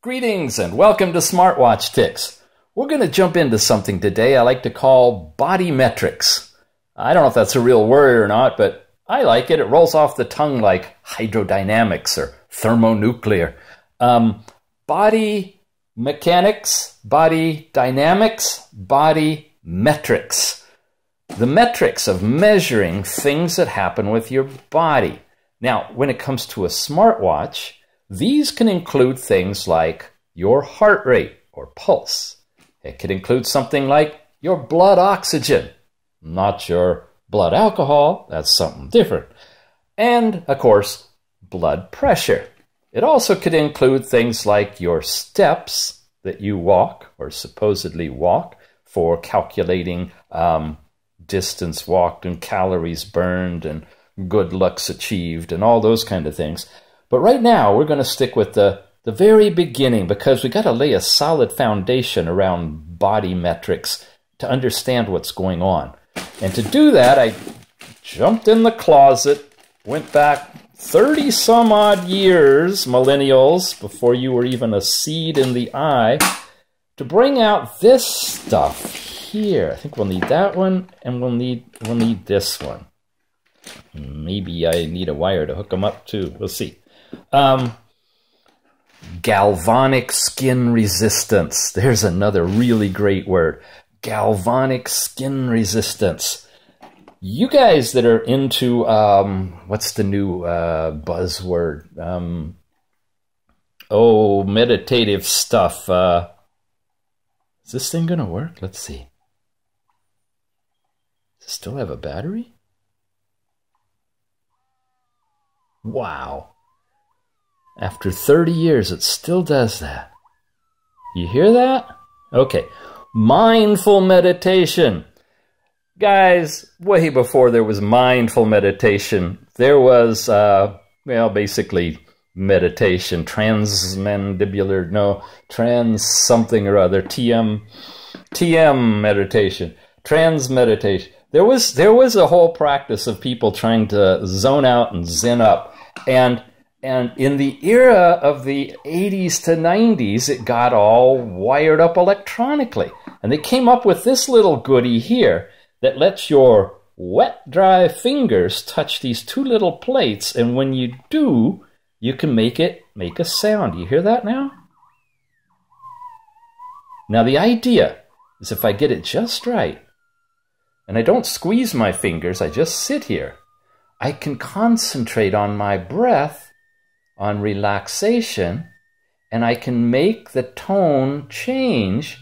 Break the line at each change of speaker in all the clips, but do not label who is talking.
Greetings and welcome to Smartwatch Tics. We're going to jump into something today I like to call Bodymetrics. I don't know if that's a real word or not, but I like it. It rolls off the tongue like hydrodynamics or thermonuclear. Body mechanics, body dynamics, body metrics. The metrics of measuring things that happen with your body. Now, when it comes to a smartwatch, these can include things like your heart rate or pulse. It could include something like your blood oxygen, not your blood alcohol, that's something different. And, of course, blood pressure. It also could include things like your steps that you walk or supposedly walk for calculating distance walked and calories burned and good looks achieved and all those kind of things. But right now, we're going to stick with the very beginning because we got to lay a solid foundation around body metrics to understand what's going on. And to do that, I jumped in the closet, went back 30 some odd years, millennials, before you were even a seed in the eye, to bring out this stuff here. I think we'll need that one, and we'll need this one. Maybe I need a wire to hook them up too. We'll see. Galvanic skin resistance. There's another really great word. Galvanic skin resistance. You guys that are into, what's the new buzzword? Meditative stuff. Is this thing going to work? Let's see. Does it still have a battery? Wow. After 30 years, it still does that. You hear that? Okay. Mindful meditation. Guys, way before there was mindful meditation, there was, basically meditation, trans something or other, TM meditation, trans meditation. There was a whole practice of people trying to zone out and zen up. And in the era of the 80s to 90s, it got all wired up electronically. And they came up with this little goodie here that lets your wet, dry fingers touch these two little plates. And when you do, you can make a sound. You hear that now? Now, the idea is if I get it just right, and I don't squeeze my fingers, I just sit here, I can concentrate on my breath, on relaxation, and I can make the tone change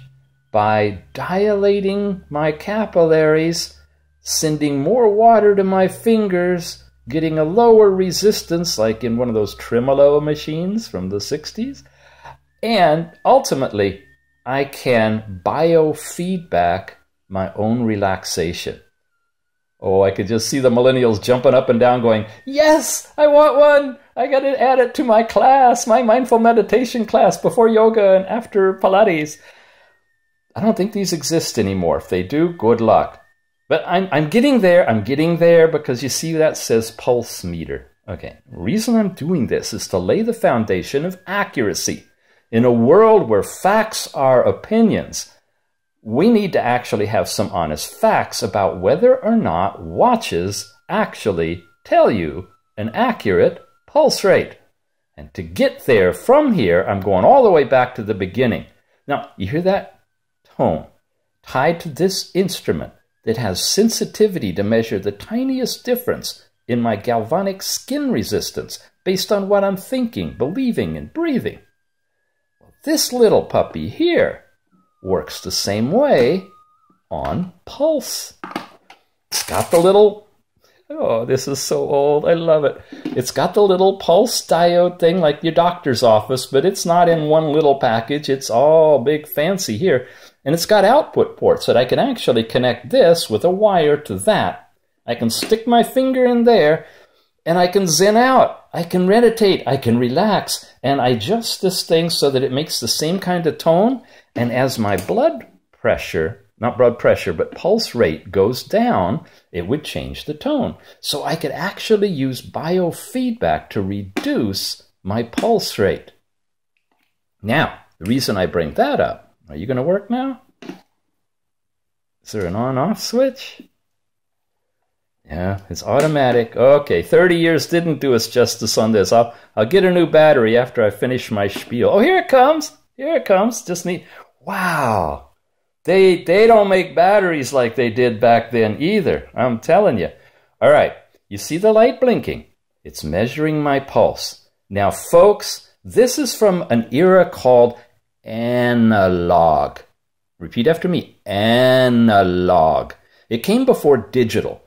by dilating my capillaries, sending more water to my fingers, getting a lower resistance, like in one of those tremolo machines from the 60s, and ultimately, I can biofeedback my own relaxation. Oh, I could just see the millennials jumping up and down going, yes, I want one. I got to add it to my class, my mindful meditation class before yoga and after Pilates. I don't think these exist anymore. If they do, good luck. But I'm getting there. I'm getting there because you see that says pulse meter. Okay, the reason I'm doing this is to lay the foundation of accuracy. In a world where facts are opinions, we need to actually have some honest facts about whether or not watches actually tell you an accurate pulse rate. And to get there from here, I'm going all the way back to the beginning. Now, you hear that tone tied to this instrument that has sensitivity to measure the tiniest difference in my galvanic skin resistance based on what I'm thinking, believing, and breathing. Well, this little puppy here works the same way on pulse. It's got the little, oh, this is so old, I love it. It's got the little pulse diode thing like your doctor's office, but it's not in one little package. It's all big fancy here. And it's got output ports that I can actually connect this with a wire to that. I can stick my finger in there and I can zen out. I can meditate. I can relax. And I adjust this thing so that it makes the same kind of tone. And as my blood pressure, not blood pressure, but pulse rate goes down, it would change the tone. So I could actually use biofeedback to reduce my pulse rate. Now, the reason I bring that up, are you going to work now? Is there an on-off switch? Yeah, it's automatic. Okay, 30 years didn't do us justice on this. I'll get a new battery after I finish my spiel. Oh, here it comes. Here it comes. Just need... Wow. They don't make batteries like they did back then either. I'm telling you. All right. You see the light blinking? It's measuring my pulse. Now, folks, this is from an era called analog. Repeat after me. Analog. It came before digital.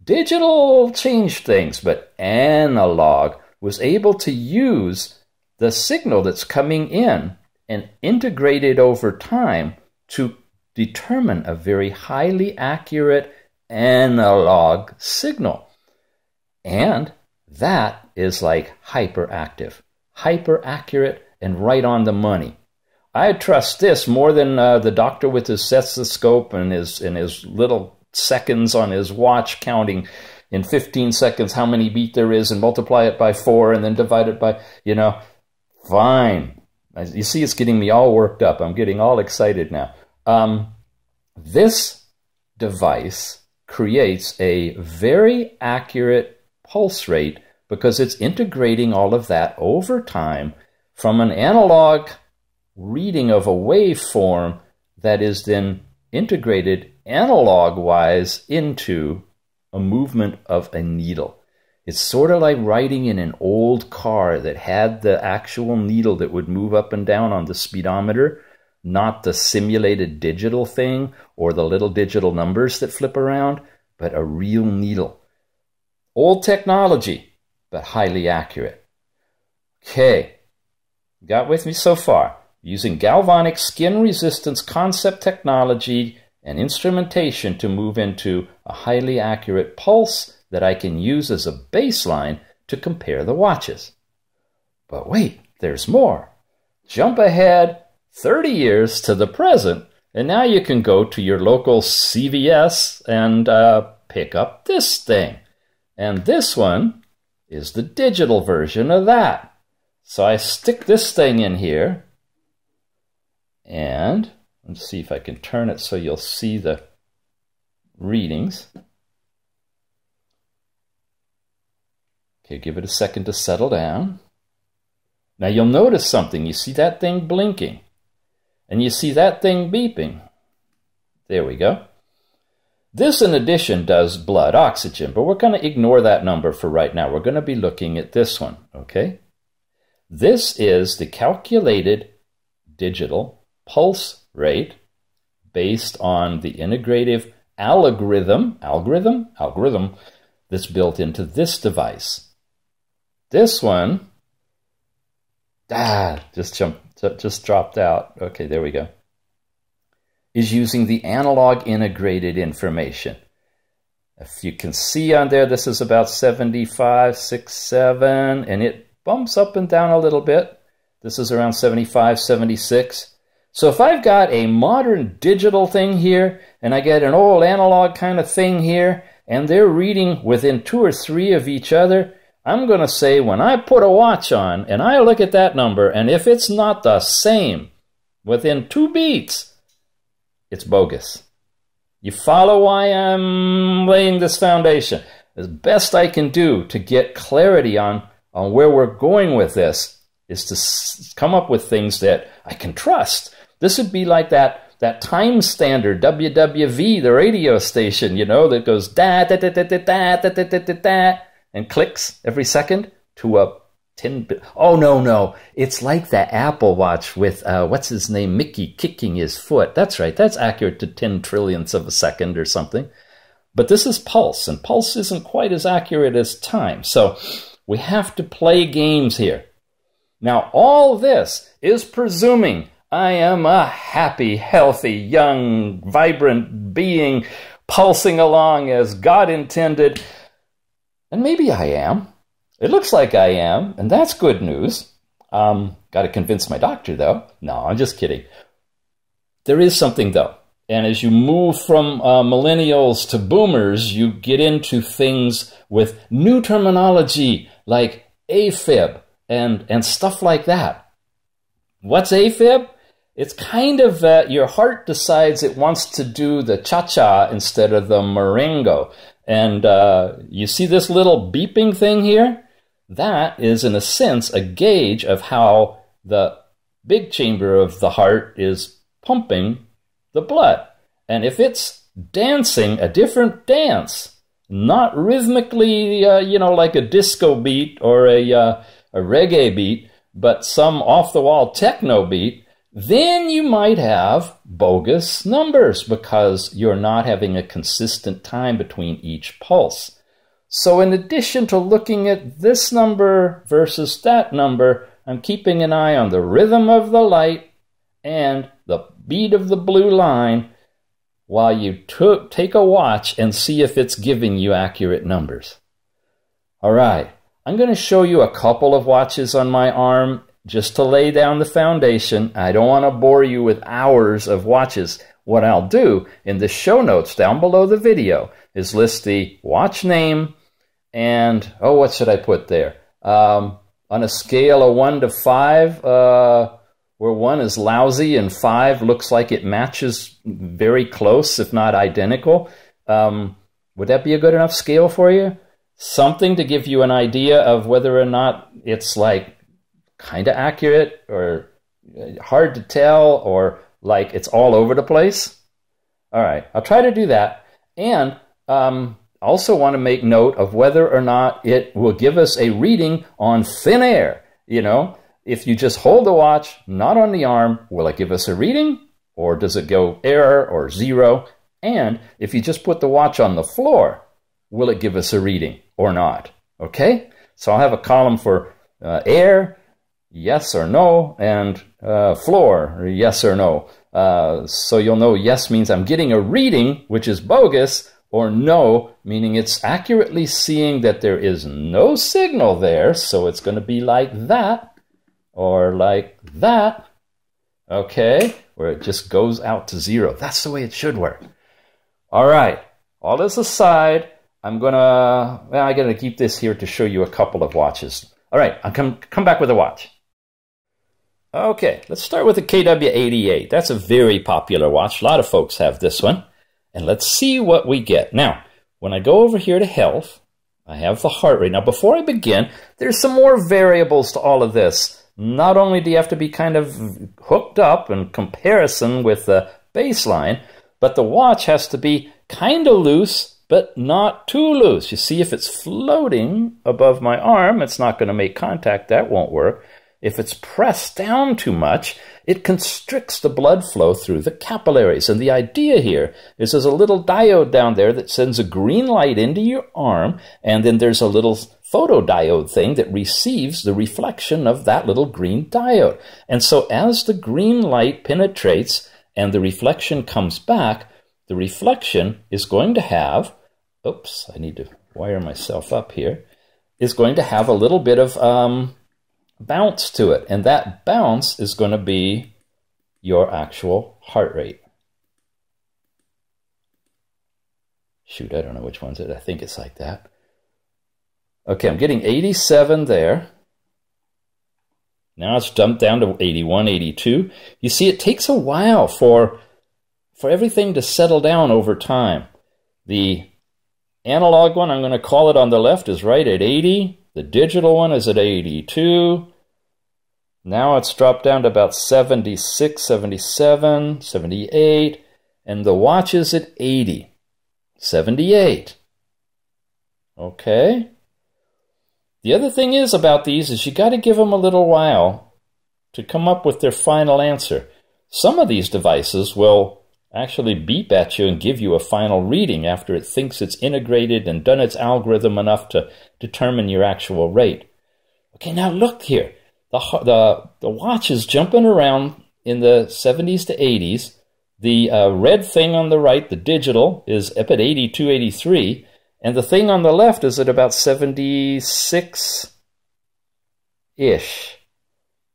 Digital changed things, but analog was able to use the signal that's coming in and integrate it over time to determine a very highly accurate analog signal. And that is like hyperactive, hyper accurate, and right on the money. I trust this more than the doctor with his stethoscope and his little seconds on his watch counting in 15 seconds how many beat there is and multiply it by 4 and then divide it by, you know, fine. You see, it's getting me all worked up. I'm getting all excited now. This device creates a very accurate pulse rate because it's integrating all of that over time from an analog reading of a waveform that is then integrated analog-wise into a movement of a needle. It's sort of like riding in an old car that had the actual needle that would move up and down on the speedometer, not the simulated digital thing or the little digital numbers that flip around, but a real needle. Old technology, but highly accurate. Okay, got with me so far? Using galvanic skin resistance concept technology and instrumentation to move into a highly accurate pulse that I can use as a baseline to compare the watches. But wait, there's more. Jump ahead 30 years to the present, and now you can go to your local CVS and pick up this thing. And this one is the digital version of that. So I stick this thing in here, and let's see if I can turn it so you'll see the readings. Okay, give it a second to settle down. Now you'll notice something. You see that thing blinking, and you see that thing beeping. There we go. This, in addition, does blood oxygen, but we're going to ignore that number for right now. We're going to be looking at this one, okay? This is the calculated digital pulse rate based on the integrative algorithm that's built into this device. This one, just dropped out. Okay, there we go. Is using the analog integrated information. If you can see on there, this is about 75, 6, 7, and it bumps up and down a little bit. This is around 75, 76. So if I've got a modern digital thing here, and I get an old analog kind of thing here, and they're reading within 2 or 3 of each other, I'm going to say when I put a watch on, and I look at that number, and if it's not the same within 2 beats, it's bogus. You follow why I'm laying this foundation? As best I can do to get clarity on where we're going with this is to come up with things that I can trust. This would be like that time standard WWV, the radio station, you know, that goes da da da da da da da da da da da and clicks every second to a 10. Oh no! It's like the Apple Watch with what's his name, Mickey kicking his foot. That's right. That's accurate to 10 trillionths of a second or something. But this is pulse, and pulse isn't quite as accurate as time. So we have to play games here. Now, all this is presuming I am a happy, healthy, young, vibrant being pulsing along as God intended. And maybe I am. It looks like I am, and that's good news. Got to convince my doctor, though. No, I'm just kidding. There is something, though. And as you move from millennials to boomers, you get into things with new terminology like AFib and stuff like that. What's AFib? It's kind of that your heart decides it wants to do the cha-cha instead of the merengue. And you see this little beeping thing here? That is, in a sense, a gauge of how the big chamber of the heart is pumping the blood. And if it's dancing a different dance, not rhythmically, you know, like a disco beat or a reggae beat, but some off-the-wall techno beat, then you might have bogus numbers because you're not having a consistent time between each pulse. So in addition to looking at this number versus that number, I'm keeping an eye on the rhythm of the light and the beat of the blue line while you take a watch and see if it's giving you accurate numbers. All right, I'm going to show you a couple of watches on my arm just to lay down the foundation. I don't want to bore you with hours of watches. What I'll do in the show notes down below the video is list the watch name and, oh, what should I put there? On a scale of 1 to 5, where 1 is lousy and 5 looks like it matches very close, if not identical, would that be a good enough scale for you? Something to give you an idea of whether or not it's like kind of accurate or hard to tell or like it's all over the place. All right, I'll try to do that. And also want to make note of whether or not it will give us a reading on thin air. You know, if you just hold the watch, not on the arm, will it give us a reading? Or does it go error or 0? And if you just put the watch on the floor, will it give us a reading or not? Okay, so I'll have a column for air, yes or no, and floor, or yes or no. So you'll know yes means I'm getting a reading, which is bogus, or no, meaning it's accurately seeing that there is no signal there, so it's going to be like that, or like that, okay, where it just goes out to 0. That's the way it should work. All right, all this aside, I'm gonna keep this here to show you a couple of watches. All right, I'll come back with a watch. Okay, let's start with the KW88. That's a very popular watch. A lot of folks have this one. And let's see what we get. Now, when I go over here to health, I have the heart rate. Now, before I begin, there's some more variables to all of this. Not only do you have to be kind of hooked up in comparison with the baseline, but the watch has to be kind of loose, but not too loose. You see, if it's floating above my arm, it's not going to make contact. That won't work. If it's pressed down too much, it constricts the blood flow through the capillaries. And the idea here is there's a little diode down there that sends a green light into your arm, and then there's a little photodiode thing that receives the reflection of that little green diode. And so as the green light penetrates and the reflection comes back, the reflection is going to have, oops, I need to wire myself up here, is going to have a little bit of bounce to it, and that bounce is going to be your actual heart rate. Shoot, I don't know which one's it. I think it's like that. Okay, I'm getting 87 there. Now it's jumped down to 81, 82. You see, it takes a while for everything to settle down over time. The analog one, I'm going to call it on the left, is right at 80. The digital one is at 82. Now it's dropped down to about 76, 77, 78, and the watch is at 80, 78. Okay. The other thing is about these is you got to give them a little while to come up with their final answer. Some of these devices will actually beep at you and give you a final reading after it thinks it's integrated and done its algorithm enough to determine your actual rate. Okay, now look here. The watch is jumping around in the 70s to 80s. The red thing on the right, the digital, is up at 82, 83. And the thing on the left is at about 76-ish.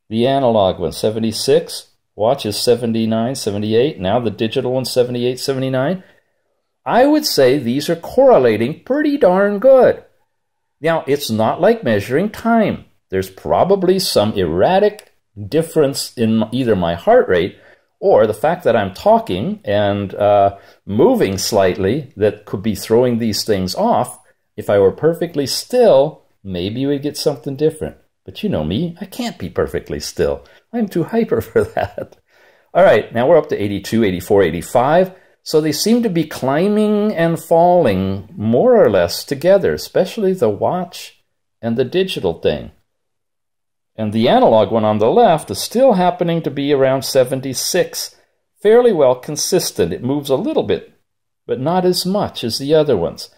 The analog one, 76. Watch is 79, 78. Now the digital one, 78, 79. I would say these are correlating pretty darn good. Now, it's not like measuring time. There's probably some erratic difference in either my heart rate or the fact that I'm talking and moving slightly that could be throwing these things off. If I were perfectly still, maybe we'd get something different. But you know me, I can't be perfectly still. I'm too hyper for that. All right, now we're up to 82, 84, 85. So they seem to be climbing and falling more or less together, especially the watch and the digital thing. And the analog one on the left is still happening to be around 76. Fairly well consistent. It moves a little bit, but not as much as the other ones.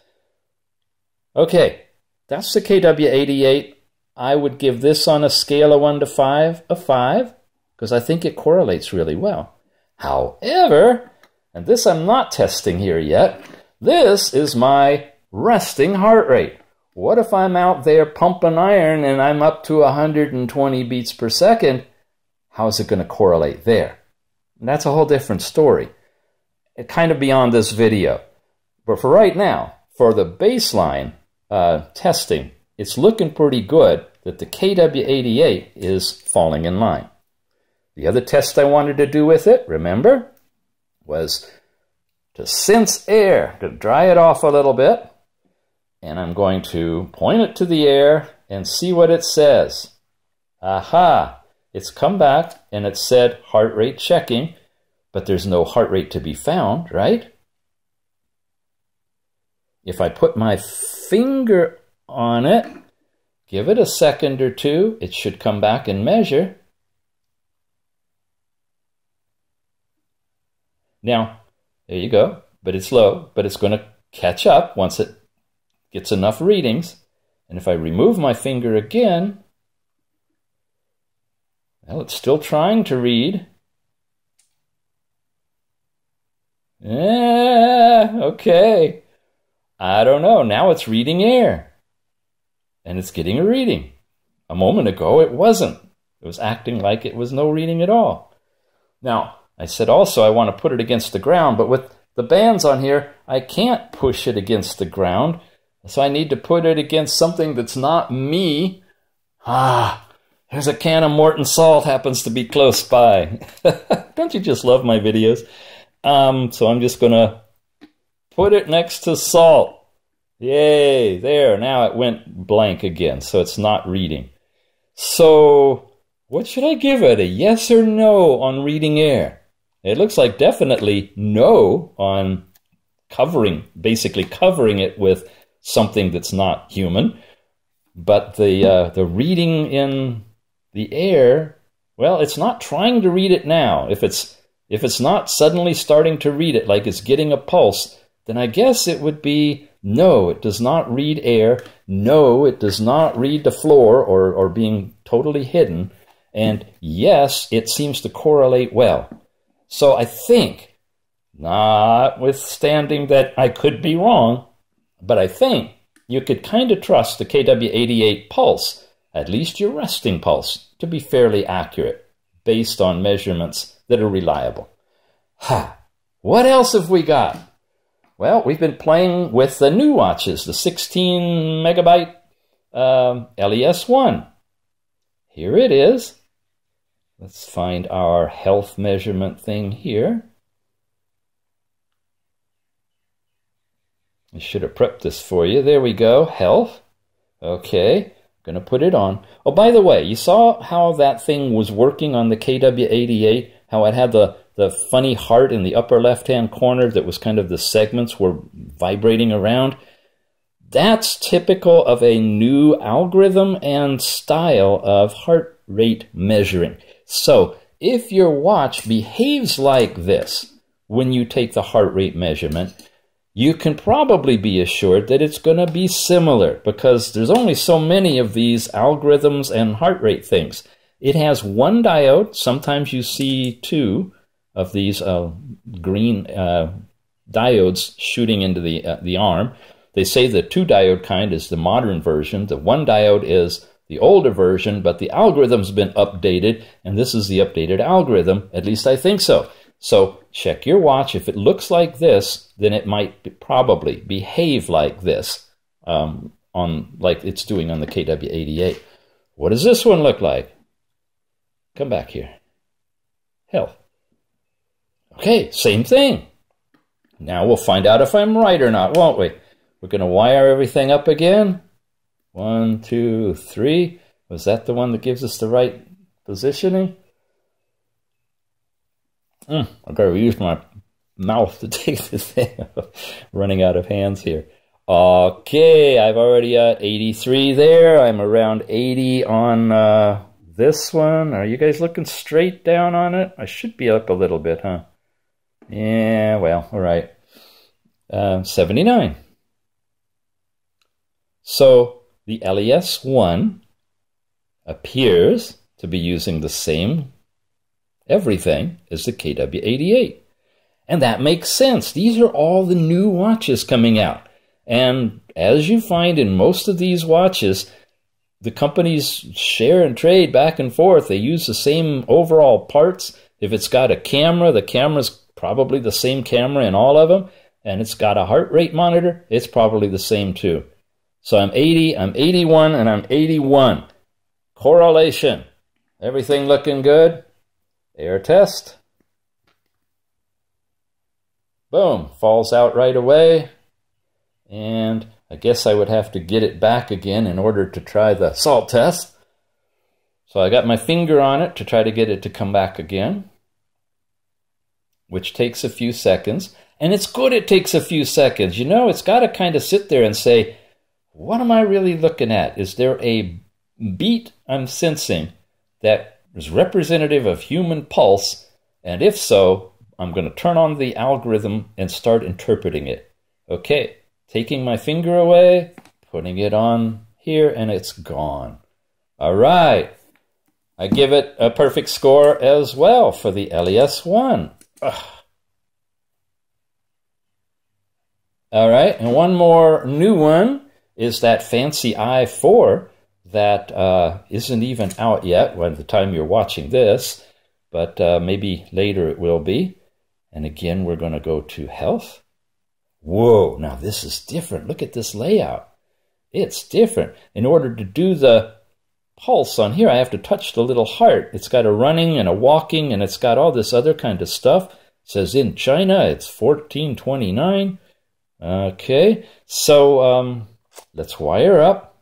Okay, that's the KW88. I would give this on a scale of 1 to 5 a 5, because I think it correlates really well. However, and this I'm not testing here yet, this is my resting heart rate. What if I'm out there pumping iron and I'm up to 120 beats per second? How is it going to correlate there? And that's a whole different story. It's kind of beyond this video. But for right now, for the baseline testing, it's looking pretty good that the KW88 is falling in line. The other test I wanted to do with it, remember, was to sense air, to dry it off a little bit. And I'm going to point it to the air and see what it says. Aha! It's come back and it said heart rate checking, but there's no heart rate to be found, right? If I put my finger on it, give it a second or two, it should come back and measure. Now, there you go, but it's low, but it's going to catch up once it gets enough readings. And if I remove my finger again, well, it's still trying to read. Okay. I don't know. Now it's reading air. And it's getting a reading. A moment ago, it wasn't. It was acting like it was no reading at all. Now, I said also I want to put it against the ground, but with the bands on here, I can't push it against the ground. So I need to put it against something that's not me. There's a can of Morton salt happens to be close by. Don't you just love my videos? So I'm just going to put it next to salt. Yay, there. Now it went blank again, so it's not reading. So what should I give it, a yes or no on reading air? It looks like definitely no on basically covering it with something that's not human, but the reading in the air, well, it's not trying to read it now. If it's not suddenly starting to read it like it's getting a pulse, then I guess it would be no, it does not read air. No, it does not read the floor or being totally hidden. And yes, it seems to correlate well. So I think, notwithstanding that I could be wrong, but I think you could kind of trust the KW88 pulse, at least your resting pulse, to be fairly accurate based on measurements that are reliable. What else have we got? Well, we've been playing with the new watches, the 16 megabyte LES1. Here it is. Let's find our health measurement thing here. I should have prepped this for you. There we go. Health. Okay. Going to put it on. Oh, by the way, you saw how that thing was working on the KW88? How it had the funny heart in the upper left-hand corner that was kind of the segments were vibrating around? That's typical of a new algorithm and style of heart rate measuring. So if your watch behaves like this when you take the heart rate measurement, you can probably be assured that it's going to be similar because there's only so many of these algorithms and heart rate things. It has one diode. Sometimes you see two of these green diodes shooting into the arm. They say the two diode kind is the modern version. The one diode is the older version, but the algorithm's been updated, and this is the updated algorithm. At least I think so. So check your watch. If it looks like this, then it might probably behave like this, like it's doing on the KW88. What does this one look like? Come back here. Health. Okay, same thing. Now we'll find out if I'm right or not, won't we? We're going to wire everything up again. 1, 2, 3. Was that the one that gives us the right positioning? I've got to use my mouth to take this thing. Running out of hands here. Okay, I've already got 83 there. I'm around 80 on this one. Are you guys looking straight down on it? I should be up a little bit, huh? Yeah, well, all right. 79. So the LES1 appears to be using the same everything as the KW88. And that makes sense. These are all the new watches coming out. And as you find in most of these watches, the companies share and trade back and forth. They use the same overall parts. If it's got a camera, the camera's probably the same camera in all of them. And it's got a heart rate monitor, it's probably the same too. So I'm 80, I'm 81, and I'm 81. Correlation. Everything looking good. Air test. Boom. Falls out right away. And I guess I would have to get it back again in order to try the salt test. So I got my finger on it to try to get it to come back again, which takes a few seconds. And it's good it takes a few seconds. You know, it's got to kind of sit there and say, what am I really looking at? Is there a beat I'm sensing that is representative of human pulse? And if so, I'm going to turn on the algorithm and start interpreting it. Okay, taking my finger away, putting it on here, and it's gone. All right. I give it a perfect score as well for the LES1. Ugh. All right, and one more new one is that fancy I4 that isn't even out yet by the time you're watching this, but maybe later it will be. And again, we're going to go to health. Whoa, now this is different. Look at this layout. It's different. In order to do the pulse on here, I have to touch the little heart. It's got a running and a walking, and it's got all this other kind of stuff. It says in China, it's 1429. Okay, so let's wire up.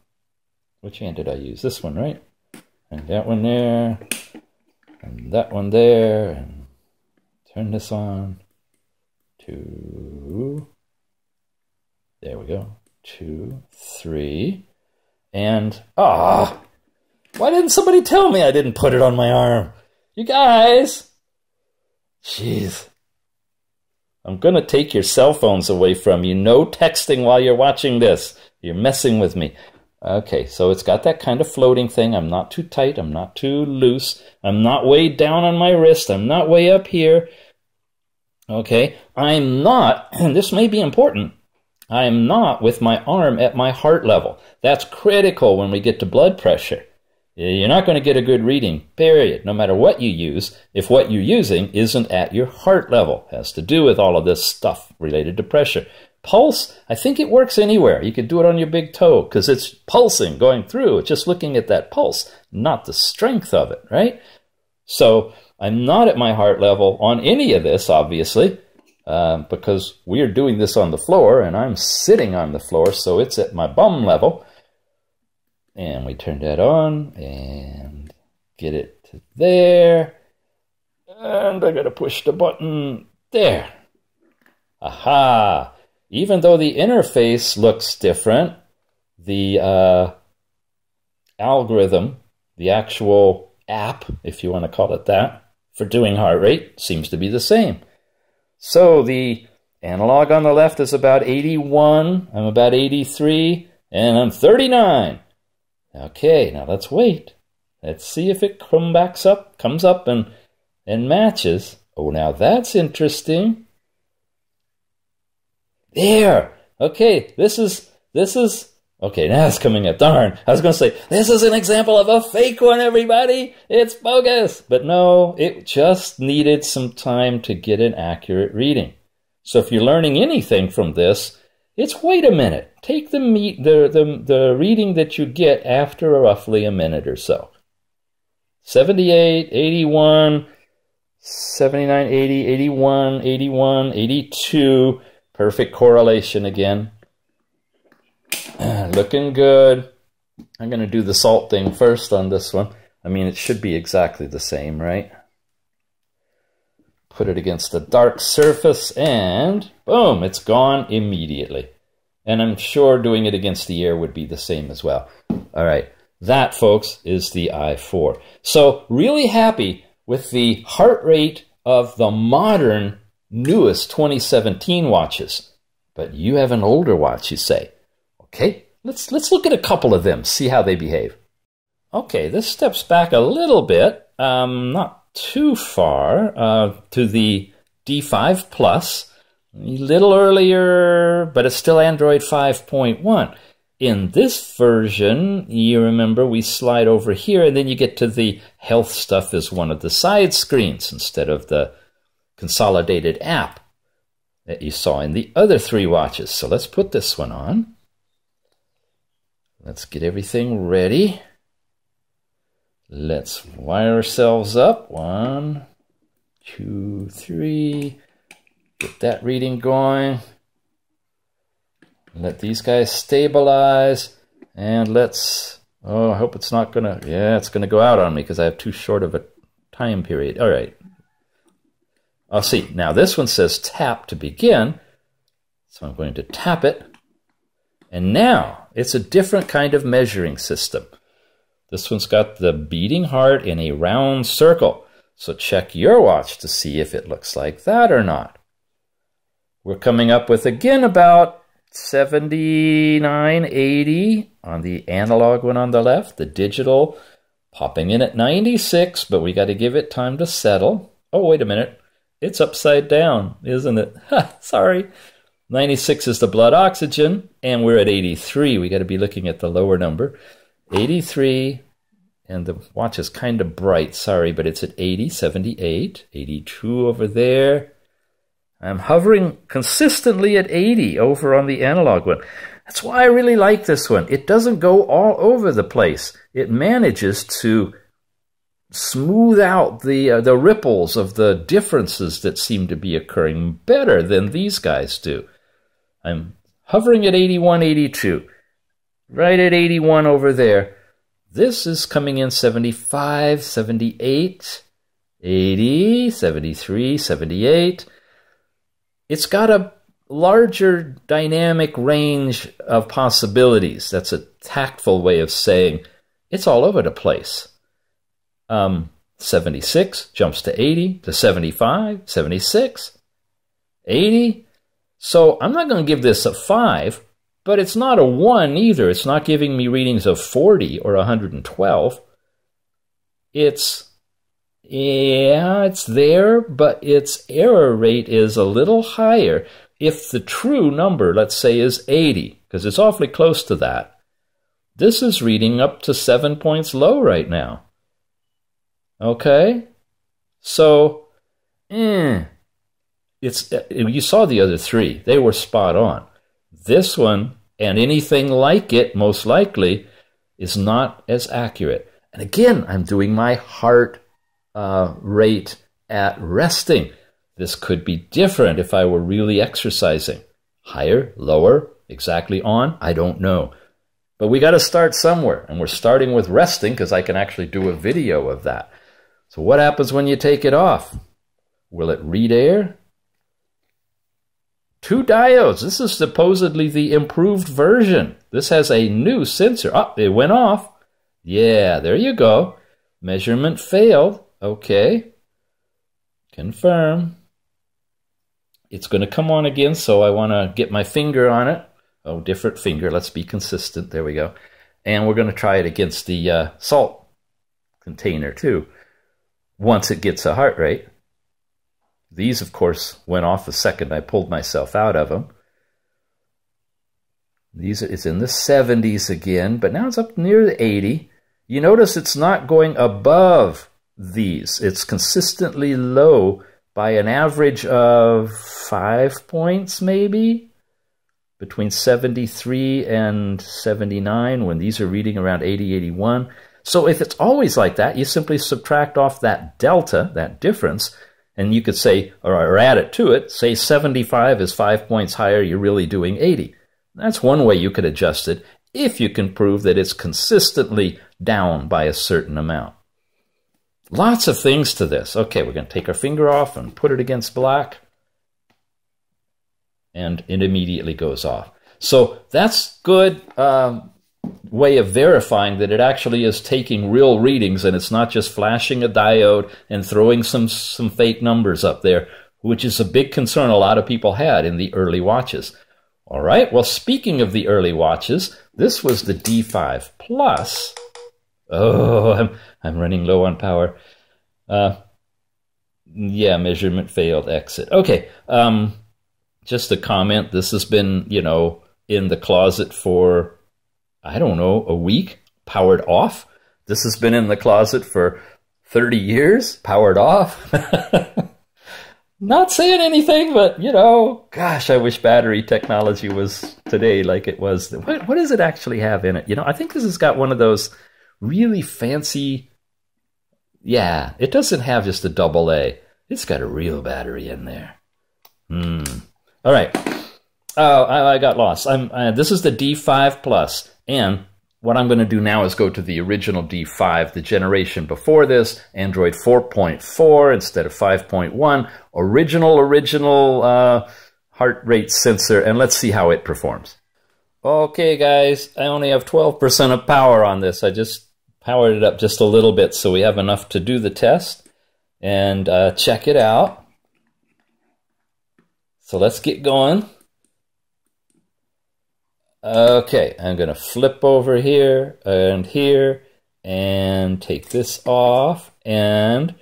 Which hand did I use? This one, right? And that one there, and that one there, and turn this on. 2. There we go. 2, 3, and why didn't somebody tell me I didn't put it on my arm? You guys, jeez. I'm going to take your cell phones away from you. No texting while you're watching this. You're messing with me. Okay, so it's got that kind of floating thing. I'm not too tight. I'm not too loose. I'm not way down on my wrist. I'm not way up here. Okay, I'm not, and this may be important, I'm not with my arm at my heart level. That's critical when we get to blood pressure. You're not going to get a good reading, period, no matter what you use, if what you're using isn't at your heart level. It has to do with all of this stuff related to pressure. Pulse, I think it works anywhere. You could do it on your big toe because it's pulsing, going through. It's just looking at that pulse, not the strength of it, right? So I'm not at my heart level on any of this, obviously, because we're doing this on the floor, and I'm sitting on the floor, so it's at my bum level. And we turn that on and get it to there. And I got to push the button there. Aha! Even though the interface looks different, the algorithm, the actual app, if you want to call it that, for doing heart rate seems to be the same. So the analog on the left is about 81. I'm about 83. And I'm 39. Okay, now let's wait. Let's see if it comes up and matches. Oh, now that's interesting. There. Okay, this is, okay, now it's coming up. Darn, I was going to say, this is an example of a fake one, everybody. It's bogus. But no, it just needed some time to get an accurate reading. So if you're learning anything from this, it's wait a minute. Take the reading that you get after roughly a minute or so. 78, 81, 79, 80, 81, 81, 82. Perfect correlation again. Looking good. I'm going to do the salt thing first on this one. I mean, it should be exactly the same, right? Put it against a dark surface and boom, it's gone immediately. And I'm sure doing it against the air would be the same as well. All right, that, folks, is the I4. So really happy with the heart rate of the modern, newest 2017 watches. But you have an older watch, you say. Okay, let's look at a couple of them, see how they behave. Okay, this steps back a little bit, not too far, to the D5 Plus. A little earlier, but it's still Android 5.1. In this version, you remember we slide over here, and then you get to the health stuff as one of the side screens instead of the consolidated app that you saw in the other three watches. So let's put this one on. Let's get everything ready. Let's wire ourselves up. 1, 2, 3. Get that reading going. Let these guys stabilize. And let's, oh, I hope it's not gonna, yeah, it's gonna go out on me because I have too short of a time period. All right. I'll see. Now this one says tap to begin. So I'm going to tap it. And now it's a different kind of measuring system. This one's got the beating heart in a round circle. So check your watch to see if it looks like that or not. We're coming up with, again, about 79, 80 on the analog one on the left. The digital popping in at 96, but we got to give it time to settle. Oh, wait a minute. It's upside down, isn't it? Sorry. 96 is the blood oxygen, and we're at 83. We got to be looking at the lower number. 83, and the watch is kind of bright, sorry, but it's at 80, 78, 82 over there. I'm hovering consistently at 80 over on the analog one. That's why I really like this one. It doesn't go all over the place. It manages to smooth out the ripples of the differences that seem to be occurring better than these guys do. I'm hovering at 81, 82. Right at 81 over there. This is coming in 75, 78, 80, 73, 78. It's got a larger dynamic range of possibilities. That's a tactful way of saying it's all over the place. 76 jumps to 80, to 75, 76, 80. So I'm not going to give this a 5. But it's not a 1 either. It's not giving me readings of 40 or 112. It's, yeah, it's there, but its error rate is a little higher if the true number, let's say, is 80, because it's awfully close to that. This is reading up to 7 points low right now. Okay? So, it's, you saw the other three. They were spot on. This one, and anything like it, most likely, is not as accurate. And again, I'm doing my heart rate at resting. This could be different if I were really exercising. Higher, lower, exactly on, I don't know. But we got to start somewhere, and we're starting with resting because I can actually do a video of that. So what happens when you take it off? Will it read air? 2 diodes. This is supposedly the improved version. This has a new sensor. Oh, it went off. Yeah, there you go. Measurement failed. Okay. Confirm. It's going to come on again, so I want to get my finger on it. Oh, different finger. Let's be consistent. There we go. And we're going to try it against the salt container, too, once it gets a heart rate. These, of course, went off the second I pulled myself out of them. It's in the 70s again, but now it's up near the 80. You notice it's not going above these. It's consistently low by an average of 5 points, maybe, between 73 and 79, when these are reading around 80, 81. So if it's always like that, you simply subtract off that delta, that difference, and you could say, or add it to it, say 75 is 5 points higher, you're really doing 80. That's one way you could adjust it, if you can prove that it's consistently down by a certain amount. Lots of things to this. Okay, we're going to take our finger off and put it against black, and it immediately goes off. So that's good way of verifying that it actually is taking real readings and it's not just flashing a diode and throwing some fake numbers up there, which is a big concern a lot of people had in the early watches. All right, well, speaking of the early watches, this was the D5 Plus. Oh, I'm running low on power. Yeah, measurement failed, exit. Okay, just a comment. This has been, you know, in the closet for, I don't know, a week, powered off. This has been in the closet for 30 years, powered off. Not saying anything, but, you know, gosh, I wish battery technology was today like it was. What does it actually have in it? You know, I think this has got one of those really fancy, yeah, it doesn't have just a AA. It's got a real battery in there. All right. Oh, I got lost. This is the D5 Plus, and what I'm going to do now is go to the original D5, the generation before this, Android 4.4 instead of 5.1, original heart rate sensor, and let's see how it performs. Okay, guys, I only have 12% of power on this. I just powered it up just a little bit so we have enough to do the test and check it out. So let's get going. Okay, I'm going to flip over here and take this off, and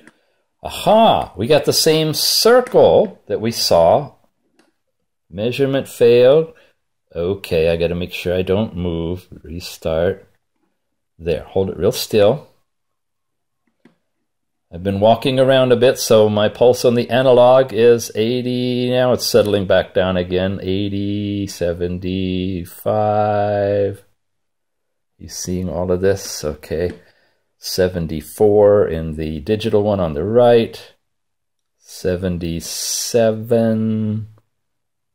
aha, we got the same circle that we saw. Measurement failed. Okay, I got to make sure I don't move. Restart. There, hold it real still. I've been walking around a bit, so my pulse on the analog is 80. Now it's settling back down again. 80, 75. You seeing all of this? Okay. 74 in the digital one on the right. 77.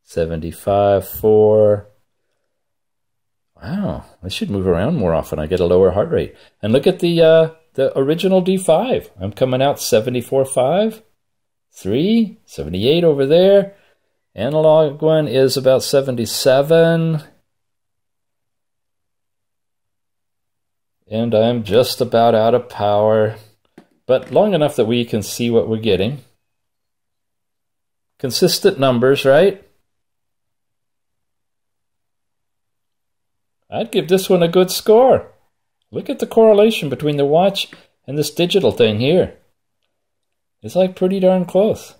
75, 4. Wow, I should move around more often. I get a lower heart rate. And look at the original D5. I'm coming out 74.5, 3, 78 over there. Analog one is about 77. And I'm just about out of power, but long enough that we can see what we're getting. Consistent numbers, right? I'd give this one a good score. Look at the correlation between the watch and this digital thing here. It's like pretty darn close.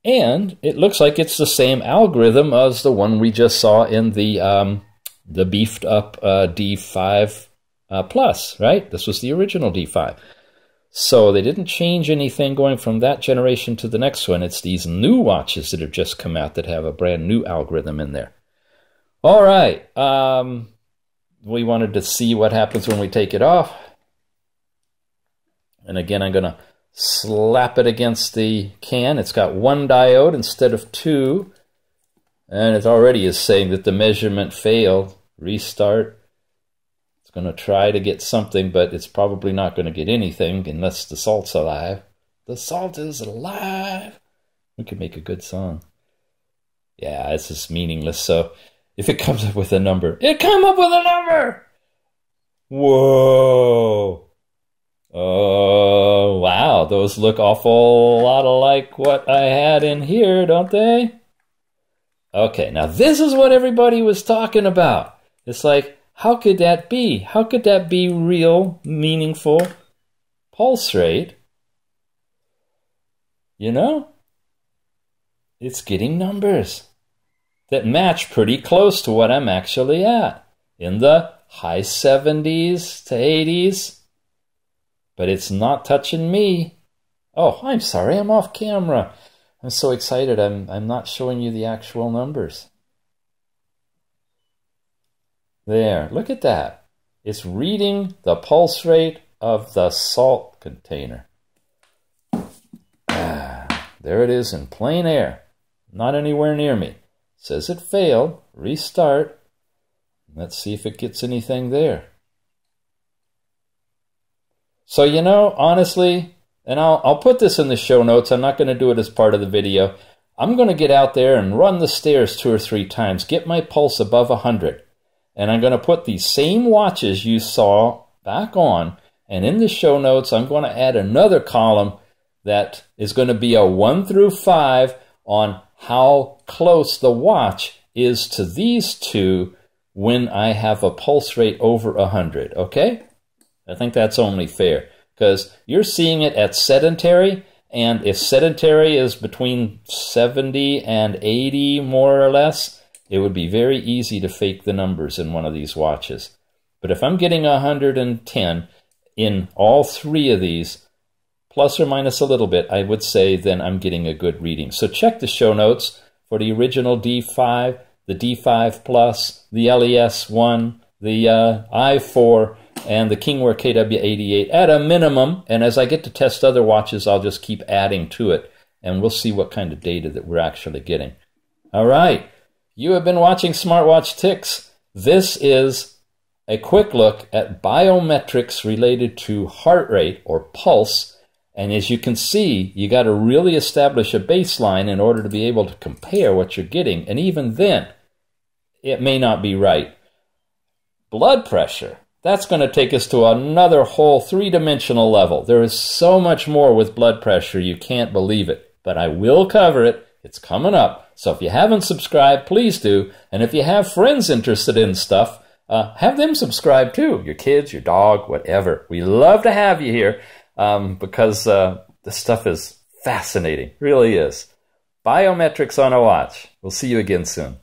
And it looks like it's the same algorithm as the one we just saw in the beefed up D5 Plus, right? This was the original D5. So they didn't change anything going from that generation to the next one. It's these new watches that have just come out that have a brand new algorithm in there. All right, we wanted to see what happens when we take it off. And again, I'm going to slap it against the can. It's got one diode instead of two. And it already is saying that the measurement failed. Restart. It's going to try to get something, but it's probably not going to get anything unless the salt's alive. The salt is alive. We could make a good song. Yeah, it's just meaningless, so... if it comes up with a number, it come up with a number! Whoa! Oh, wow, those look awful lot like what I had in here, don't they? Okay, now this is what everybody was talking about. It's like, how could that be? How could that be real, meaningful pulse rate? You know? It's getting numbers that match pretty close to what I'm actually at, in the high 70s to 80s. But it's not touching me. Oh, I'm sorry, I'm off camera. I'm so excited, I'm not showing you the actual numbers. There, look at that. It's reading the pulse rate of the salt container. There it is in plain air. Not anywhere near me. It says it failed. Restart. Let's see if it gets anything there. So, you know, honestly, and I'll put this in the show notes. I'm not going to do it as part of the video. I'm going to get out there and run the stairs 2 or 3 times, get my pulse above 100. And I'm going to put these same watches you saw back on. And in the show notes, I'm going to add another column that is going to be a 1 through 5 on how close the watch is to these two when I have a pulse rate over 100, okay? I think that's only fair, because you're seeing it at sedentary, and if sedentary is between 70 and 80, more or less, it would be very easy to fake the numbers in one of these watches. But if I'm getting 110 in all 3 of these, plus or minus a little bit, I would say then I'm getting a good reading. So check the show notes for the original D5, the D5 Plus, the LES1, the I4, and the Kingwear KW88 at a minimum. And as I get to test other watches, I'll just keep adding to it, and we'll see what kind of data that we're actually getting. All right, you have been watching Smartwatch Ticks. This is a quick look at biometrics related to heart rate or pulse. And as you can see, you got to really establish a baseline in order to be able to compare what you're getting. And even then, it may not be right. Blood pressure. That's going to take us to another whole 3-dimensional level. There is so much more with blood pressure, you can't believe it. But I will cover it. It's coming up. So if you haven't subscribed, please do. And if you have friends interested in stuff, have them subscribe too. Your kids, your dog, whatever. We love to have you here because this stuff is fascinating. Really is. Biometrics on a watch. We'll see you again soon.